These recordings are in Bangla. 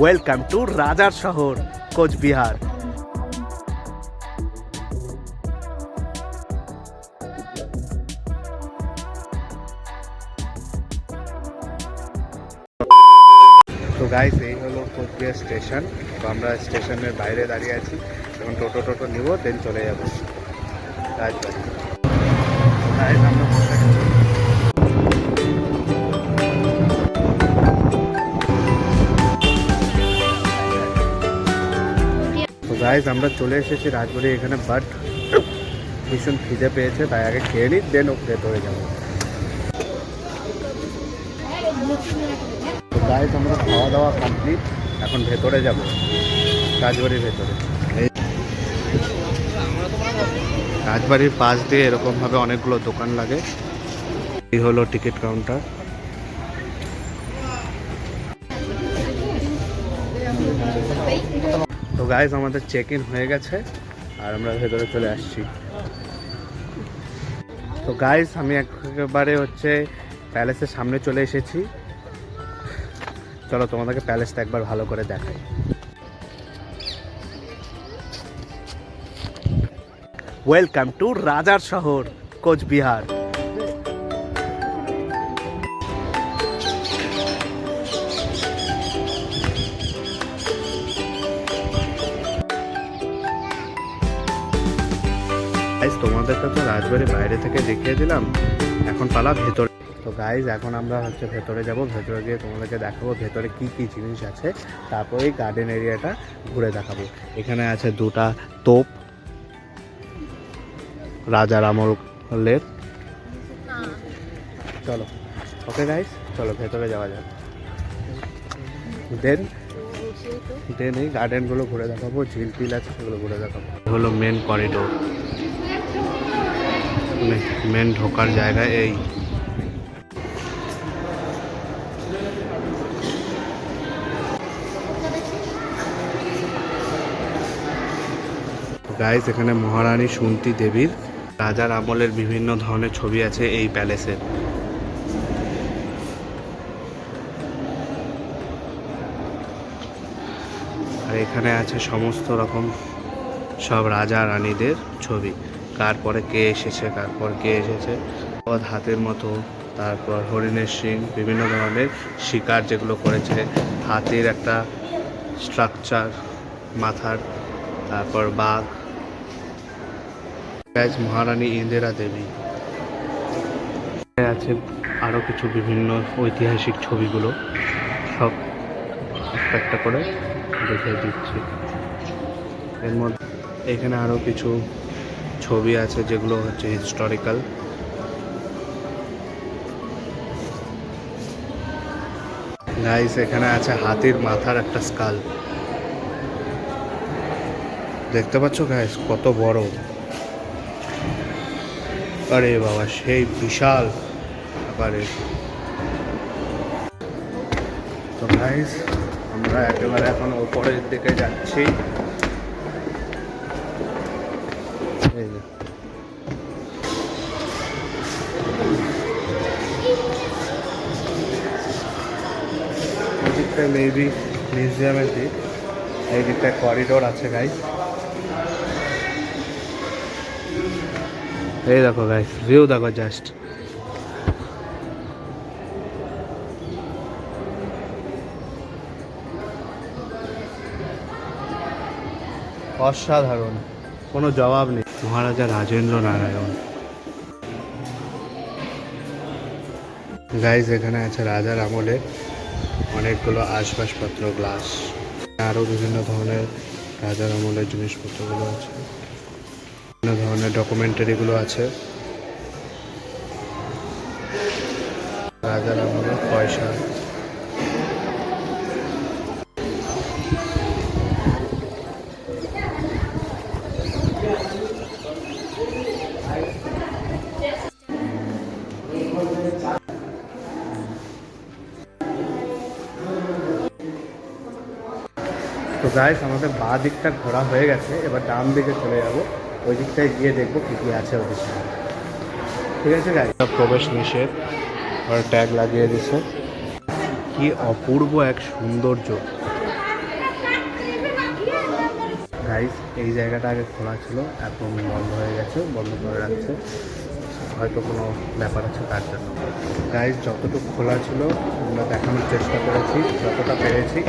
ওয়েলকাম টু রাজার শহর কোচবিহার। তো গাইস, এই হলো কোচবিহার স্টেশন। তো আমরা স্টেশনের বাইরে দাঁড়িয়ে আছি, এখন টোটো নিব, দেন চলে যাবো রাজবাড়ি। গাইস আমরা বসে গেছি। তো গাইস আমরা চলে এসেছি রাজবাড়ি এখানে, বাট ভীষণ খিদে পেয়েছে, তাই আগে খেয়ে নিই, দেন ভেতরে যাবো। তো গাইস আমরা খাওয়া দাওয়া কমপ্লিট, এখন ভেতরে যাব, রাজবাড়ির ভেতরে। রাজবাড়ির পাশ দিয়ে এরকমভাবে অনেকগুলো দোকান লাগে। এই হলো টিকিট কাউন্টার। তো গাইস আমাদের চেক ইন হয়ে গেছে আর আমরা ভেতরে চলে আসছি। তো গাইস আমি একেবারে প্যালেসের সামনে চলে এসেছি। চলো তোমাদেরকে প্যালেসটা একবার ভালো করে দেখাই। ওয়েলকাম টু রাজার শহর কোচবিহার। তোমাদেরকে তো রাজবাড়ির বাইরে থেকে দেখিয়ে দিলাম, এখন পালা ভেতরে। তো গাইজ এখন আমরা ভেতরে যাব, ভেতরে গিয়ে তোমাদেরকে দেখাবো ভেতরে কি কি জিনিস আছে, তারপরে এই গার্ডেন এরিয়াটা ঘুরে দেখাবো। এখানে আছে দুটা তোপ, রাজার আমলের। চলো ওকে গাইজ, চলো ভেতরে যাওয়া যাক। দেন এই গার্ডেনগুলো ঘুরে দেখাবো, ঝিল টিল আছে সেগুলো ঘুরে দেখাবো। হলো মেন করিডোর, মেন ঢোকার জায়গায়। এই গাইস এখানে মহারানী সুন্তি দেবীর রাজার আমলের বিভিন্ন ধরনের ছবি আছে এই প্যালেসের। আর এখানে আছে সমস্ত রকম সব রাজা রানীদের ছবি, কার পরে কে এসেছে, কার কে এসেছে। হাতের মতো, তারপর হরিণের শিং, বিভিন্ন ধরনের শিকার যেগুলো করেছে, হাতির একটা স্ট্রাকচার মাথার, তারপর বাঘ। মহারানী ইন্দিরা দেবী আছে, আরও কিছু বিভিন্ন ঐতিহাসিক ছবিগুলো সব একটা করে দেখে দিচ্ছি। এর মধ্যে এখানে আরও কিছু ছবি আছে যেগুলো হিস্টোরিক্যাল। গাইস এখানে আছে হাতির মাথার একটা স্কাল, দেখতে পাচ্ছ গাইস কত বড়। আরে বাবা, সেই বিশাল আকারে। তো গাইস আমরা একেবারে এখন উপরের দিকে যাচ্ছি। এই দিকটায় মেবি মিউজিয়ামের দিক, এই দিকটায় করিডোর আছে গাইস। এই দেখো গাইস, ভিউ দেখো জাস্ট। অসাধারণ, কোনো জবাব নেই। মহারাজা রাজেন্দ্র নারায়ণ। গাইস এখানে আছে রাজার আমলের অনেকগুলো আসবাবপত্র, গ্লাস, আরও বিভিন্ন ধরনের রাজার আমলের জিনিসপত্রগুলো আছে, বিভিন্ন ধরনের ডকুমেন্টারিগুলো আছে। রাজার আমলের পয়সা। তো গাইস আমাদের বাঁ দিকটা ঘোরা হয়ে গেছে, এবার ডান দিকে চলে যাব, ওই দিকটায় গিয়ে দেখবো কী কী আছে ওদের সাথে। ঠিক আছে গাইস, প্রবেশ নিষেধ আর ট্যাগ লাগিয়ে দিছে। কি অপূর্ব এক সৌন্দর্য, গাইস এই জায়গাটা আগে খোলা ছিল, এখন বন্ধ হয়ে গেছে, বন্ধ করে রাখছে, হয়তো কোনো ব্যাপার আছে তার জন্য। গাইস যতটুকু খোলা ছিল আমরা দেখানোর চেষ্টা করেছি যতটা পেরেছি,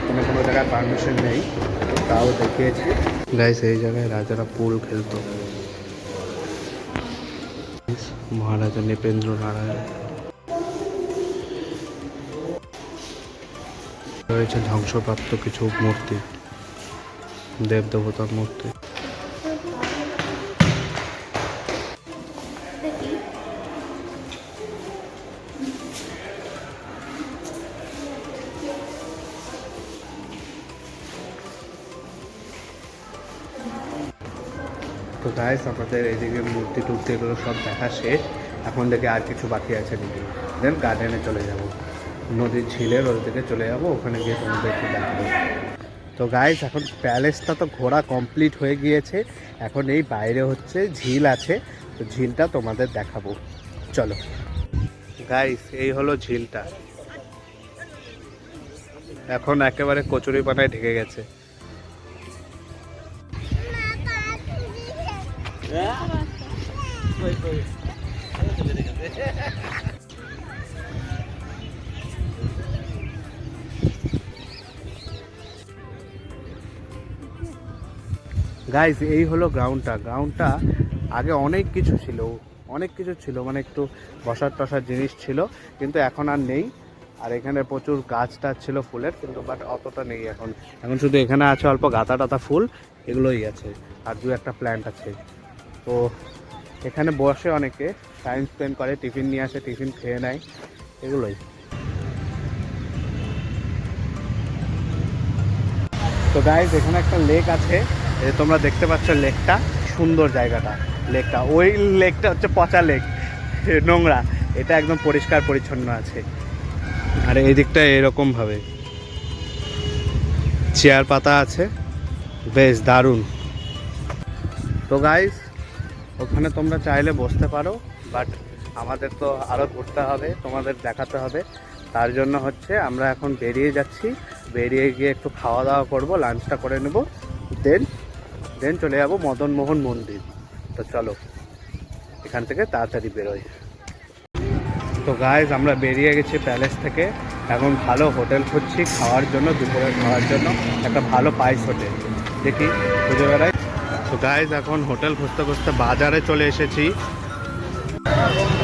কোনো কোনো জায়গায় পারমিশন নেই তাও দেখিয়েছি। গাইস এই জায়গায় রাজারা পুল খেলতো, মহারাজা নৃপেন্দ্র নারায়ণ। রয়েছে ধ্বংসপ্রাপ্ত কিছু মূর্তি, দেব দেবতার মূর্তি। তো গাইস আমাদের এদিকে মূর্তি টুর্তি এগুলো সব দেখা শেষ, এখন দেখে আর কিছু বাকি আছে নাকি, দেন গার্ডেনে চলে যাব, নদীর ঝিলের ওই দিকে চলে যাব, ওখানে গিয়ে তোমাদেরকে দেখাবো। তো গাইস এখন প্যালেসটা তো ঘোরা কমপ্লিট হয়ে গিয়েছে, এখন এই বাইরে হচ্ছে ঝিল আছে, তো ঝিলটা তোমাদের দেখাবো, চলো। গাইস এই হলো ঝিলটা, এখন একেবারে কচুরিপানায় ঢেকে গেছে। গাইস এই হলো গ্রাউন্ডটা আগে অনেক কিছু ছিল, মানে একটু বসার টসার জিনিস ছিল, কিন্তু এখন আর নেই। আর এখানে প্রচুর গাছ টাছ ছিল ফুলের, কিন্তু বাট অতটা নেই এখন, শুধু এখানে আছে অল্প গাঁদা টাতা ফুল, এগুলোই আছে, আর দু একটা প্ল্যান্ট আছে। তো এখানে বসে অনেকে টাইম স্পেন্ড করে, টিফিন নিয়ে আসে, টিফিন খেয়ে নেয়, এগুলোই। তো গাইস এখানে একটা লেক আছে, এই তোমরা দেখতে পাচ্ছ লেকটা, সুন্দর জায়গাটা, ওই লেকটা হচ্ছে পচা লেক, নোংরা, এটা একদম পরিষ্কার পরিচ্ছন্ন আছে। আর এই দিকটা এরকম ভাবে চেয়ার পাতা আছে, বেশ দারুণ। তো গাইস ওখানে তোমরা চাইলে বসতে পারো, বাট আমাদের তো আরও ঘুরতে হবে, তোমাদের দেখাতে হবে, তার জন্য হচ্ছে আমরা এখন বেরিয়ে যাচ্ছি, বেরিয়ে গিয়ে একটু খাওয়া দাওয়া করবো, লাঞ্চটা করে নেব, দেন চলে যাবো মদনমোহন মন্দির। তো চলো এখান থেকে তাড়াতাড়ি বেরোই। তো গাইস আমরা বেরিয়ে গেছি প্যালেস থেকে, এখন ভালো হোটেল খুঁজছি খাওয়ার জন্য, দুপুরে খাওয়ার জন্য একটা ভালো পাইস হোটেল দেখি খুঁজে বেড়াই। তো গাইস এখন হোটেল খুঁজতে খুঁজতে বাজারে চলে এসেছি,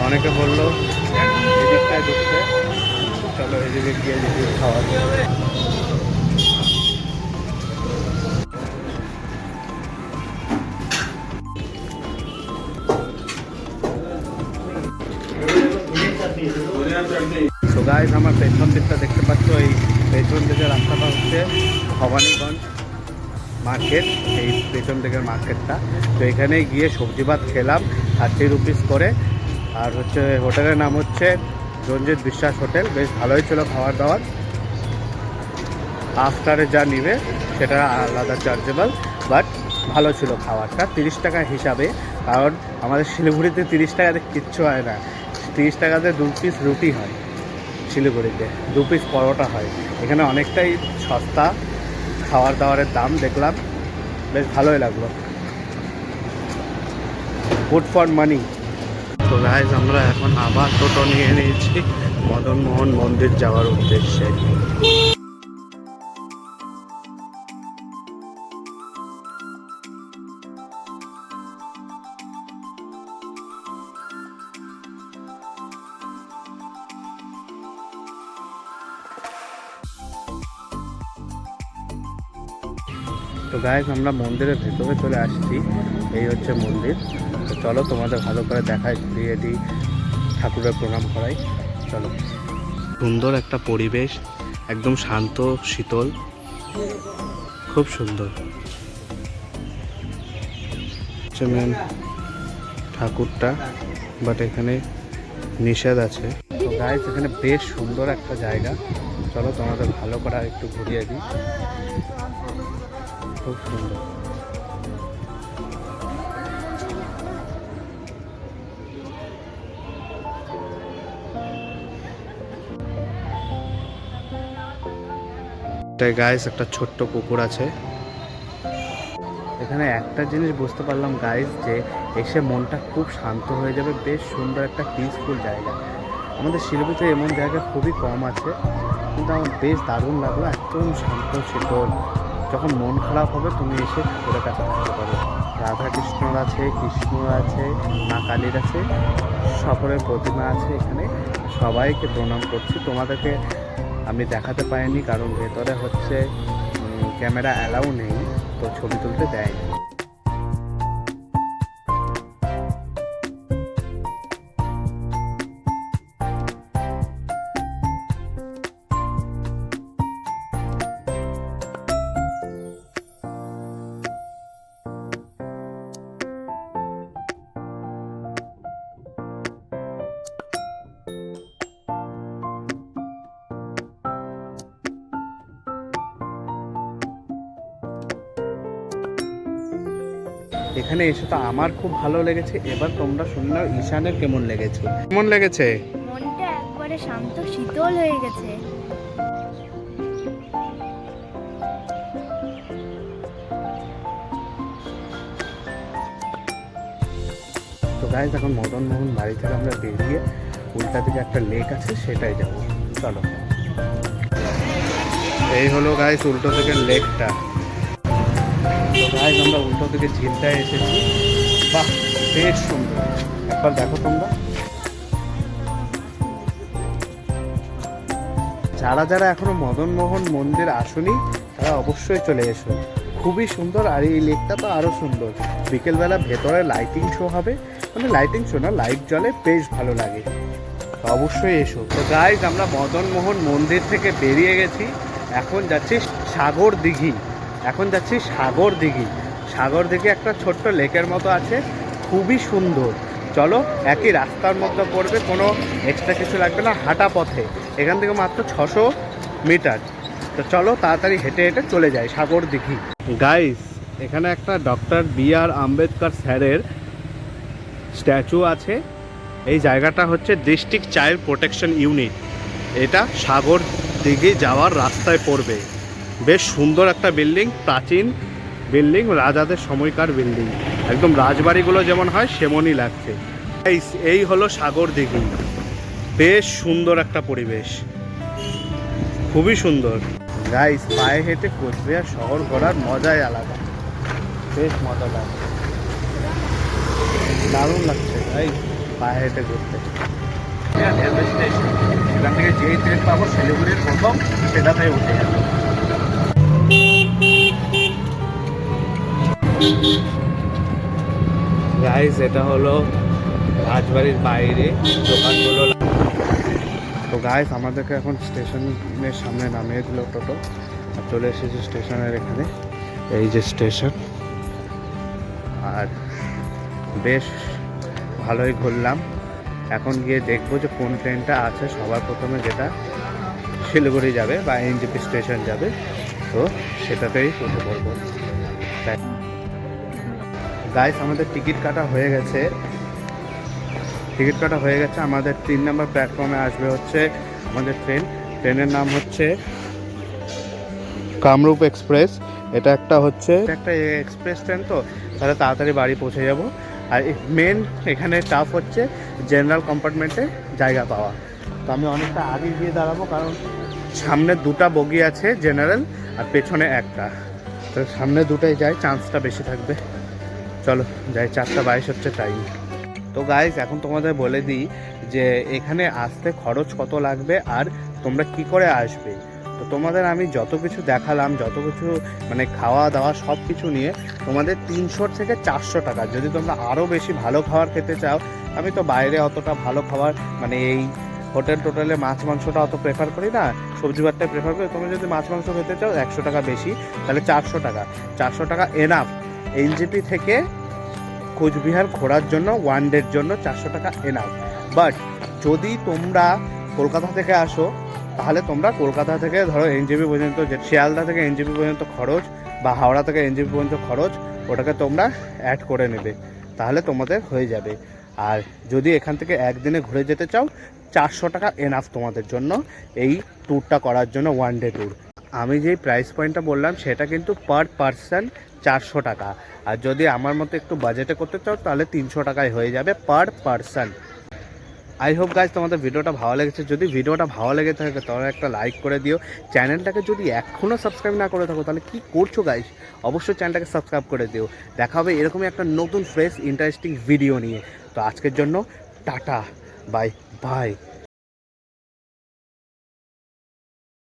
অনেকে বললো এদিকটায় ঢুকতে, চলো এদিকে গিয়ে দেখি খাওয়া যাবে। তো গাইস আমার পেছন দিকটা দেখতে পাচ্ছ, এই পেছন দিকের রাস্তাটা হচ্ছে ভবানীগঞ্জ মার্কেট, এই পেছন দিকের মার্কেটটা। তো এখানে গিয়ে সবজি ভাত খেলাম 30 রুপিস করে, আর হচ্ছে হোটেলের নাম হচ্ছে রঞ্জিত বিশ্বাস হোটেল, বেশ ভালোই ছিল খাবার দাবার, আফটারে যা নিবে সেটা আলাদা চার্জেবল, বাট ভালো ছিল খাবারটা 30 টাকা হিসাবে, কারণ আমাদের শিলিগুড়িতে 30 টাকাতে কিচ্ছু হয় না, 30 টাকাতে 2 পিস রুটি হয়, শিলিগুড়িতে 2 পিস পরোটা হয়, এখানে অনেকটাই সস্তা খাবার দাবারের দাম, দেখলাম বেশ ভালোই লাগলো, গুড ফর মানি। তো গাইস আমরা এখন আবার টোটো নিয়ে নিয়েছি মদনমোহন মন্দির যাওয়ার উদ্দেশ্যে। তো গাইস আমরা মন্দিরের ভেতরে চলে আসছি, এই হচ্ছে মন্দির। তো চলো তোমাদের ভালো করে দেখাই, ঘুরিয়ে দিই, ঠাকুরের প্রণাম করাই, চলো। সুন্দর একটা পরিবেশ, একদম শান্ত শীতল, খুব সুন্দর। মেন ঠাকুরটা, বাট এখানে নিষেধ আছে। তো গাইস এখানে বেশ সুন্দর একটা জায়গা, চলো তোমাদের ভালো করে একটু ঘুরিয়ে দিই, খুব সুন্দর। গাইস একটা ছোট্ট পুকুর আছে, এখানে একটা জিনিস বুঝতে পারলাম গাইজ, যে এসে মনটা খুব শান্ত হয়ে যাবে। বেশ সুন্দর একটা পিসফুল জায়গা। আমাদের শিলিগুড়িতে এমন জায়গা খুবই কম আছে, কিন্তু আমার বেশ দারুণ লাগলো। একদম শান্ত শীতল। যখন মন খারাপ হবে তুমি এসে ঠাকুরের কাছে থাকতে পারো। রাধা কৃষ্ণর আছে, কৃষ্ণর আছে, মা কালীর আছে, সকলের প্রতিমা আছে এখানে। সবাইকে প্রণাম করছি। তোমাদেরকে আমি দেখাতে পারিনি কারণ ভেতরে হচ্ছে ক্যামেরা অ্যালাউ নেই, তো ছবি তুলতে দেয়নি। এখানে এসে তো আমার খুব ভালো লেগেছে। এবার তোমরা শুনে নাও ঈশানের কেমন লেগেছে। কেমন লেগেছে? মনটা একবারে শান্ত শীতল হয়ে গেছে। তো গাইজ এখন মদন মোহন বাড়ি থেকে আমরা বেরিয়ে উল্টা দিকে একটা লেক আছে সেটাই যাব। চলো। এই হলো গাইজ উল্টো দিকের লেকটা। তো গাইজ আমরা উল্টো দিকে ঝিলটায় এসেছি। বাহ, বেশ সুন্দর। একবার দেখো তোমরা। যারা যারা এখনো মদন মোহন মন্দির আসুনি তারা অবশ্যই চলে এসো। খুবই সুন্দর। আর এই লেকটা তো আরও সুন্দর। বিকেলবেলা ভেতরে লাইটিং শো হবে, মানে লাইটিং শো না, লাইট জ্বলে, বেশ ভালো লাগে। তো অবশ্যই এসো। তো গাইজ আমরা মদন মোহন মন্দির থেকে বেরিয়ে গেছি। এখন যাচ্ছি সাগর দিঘি। সাগর দিঘি একটা ছোট্ট লেকের মতো আছে, খুবই সুন্দর। চলো, একই রাস্তার মধ্যে পড়বে, কোনো এক্সট্রা কিছু লাগবে না, হাঁটা পথে। এখান থেকে মাত্র 600 মিটার। তো চলো তাড়াতাড়ি হেঁটে হেঁটে চলে যাই সাগর দিঘি। গাইস, এখানে একটা ডক্টর বি.আর. আম্বেদকর স্যারের স্ট্যাচু আছে। এই জায়গাটা হচ্ছে ডিস্ট্রিক্ট চাইল্ড প্রোটেকশন ইউনিট। এটা সাগর দিঘি যাওয়ার রাস্তায় পড়বে। বেশ সুন্দর একটা বিল্ডিং, প্রাচীন বিল্ডিং, রাজাদের সময়কার বিল্ডিং। একদম রাজবাড়িগুলো যেমন হয় সেমনই লাগছে। এই হলো সাগর দিঘি। বেশ সুন্দর একটা পরিবেশ, খুবই সুন্দর। গাইস, পায়ে হেঁটে কোচবিহার শহর ঘোরার মজাই আলাদা। বেশ মজা লাগে, দারুণ লাগছে ভাই পায়ে হেঁটে ঘুরতে। রেলওয়ে স্টেশন, এখান থেকে যেই ট্রেন পাবো শিলিগুড়ির প্রথম, সেটাতেই উঠে যাবো। গাইস, এটা হলো রাজবাড়ির বাইরে দোকানগুলো। তো গাইস, আমাদেরকে এখন স্টেশনের সামনে নামিয়ে দিল টোটো, আর চলে এসেছি স্টেশনের এখানে। এই যে স্টেশন। আর বেশ ভালোই ঘুরলাম। এখন গিয়ে দেখবো যে কোন ট্রেনটা আছে সবার প্রথমে, যেটা শিলিগুড়ি যাবে বা এনজেপি স্টেশন যাবে। তো সেটাতেই উঠে পড়বো। গাইস, আমাদের টিকিট কাটা হয়ে গেছে। আমাদের 3 নম্বর প্ল্যাটফর্মে আসবে হচ্ছে আমাদের ট্রেনের নাম হচ্ছে কামরূপ এক্সপ্রেস। এটা একটা এক্সপ্রেস ট্রেন, তো তাহলে তাড়াতাড়ি বাড়ি পৌঁছে যাব। আর মেন এখানে টাফ হচ্ছে জেনারেল কম্পার্টমেন্টে জায়গা পাওয়া। তো আমি অনেকটা আগে গিয়ে দাঁড়াবো, কারণ সামনে 2টা বগি আছে জেনারেল, আর পেছনে একটা। তো সামনে 2টাই যাই, চান্সটা বেশি থাকবে। চলো যাই, 4:22 হচ্ছে টাইম। তো গাইস, এখন তোমাদের বলে দিই যে এখানে আসতে খরচ কত লাগবে আর তোমরা কি করে আসবে। তো তোমাদের আমি যত কিছু দেখালাম, যত কিছু মানে খাওয়া দাওয়া সব কিছু নিয়ে তোমাদের 300 থেকে 400 টাকা। যদি তোমরা আরও বেশি ভালো খাবার খেতে চাও, আমি তো বাইরে অতটা ভালো খাবার মানে এই হোটেলে মাছ মাংসটা অত প্রেফার করি না, সবজি ভাতটাই প্রেফার করি। তোমরা যদি মাছ মাংস খেতে চাও 100 টাকা বেশি, তাহলে 400 টাকা এনাফ। এনজেপি থেকে কোচবিহার ঘোরার জন্য 1 ডের জন্য 400 টাকা এনাফ। বাট যদি তোমরা কলকাতা থেকে আসো, তাহলে তোমরা কলকাতা থেকে ধরো এনজেপি পর্যন্ত, যে শিয়ালদা থেকে এনজেপি পর্যন্ত খরচ বা হাওড়া থেকে এনজেপি পর্যন্ত খরচ, ওটাকে তোমরা অ্যাড করে নেবে, তাহলে তোমাদের হয়ে যাবে। আর যদি এখান থেকে একদিনে ঘুরে যেতে চাও, 400 টাকা এনাফ তোমাদের জন্য এই ট্যুরটা করার জন্য, 1 ডে ট্যুর। আমি যেই প্রাইস পয়েন্টটা বললাম সেটা কিন্তু পার পারসন 400 টাকা, আর যদি আমার মতো একটু বাজেটে করতে চাও তাহলে 300 টাকায় হয়ে যাবে per person. I hope guys তোমাদের ভিডিওটা ভালো লেগেছে। যদি ভিডিওটা ভালো লেগে থাকে তাহলে একটা লাইক করে দিও। চ্যানেলটাকে যদি এখনও সাবস্ক্রাইব না করে থাকো তাহলে কি করছো গাইজ, অবশ্যই চ্যানেলটাকে সাবস্ক্রাইব করে দিও। দেখা হবে এরকমই একটা নতুন ফ্রেশ ইন্টারেস্টিং ভিডিও নিয়ে। তো আজকের জন্য টাটা, বাই বাই।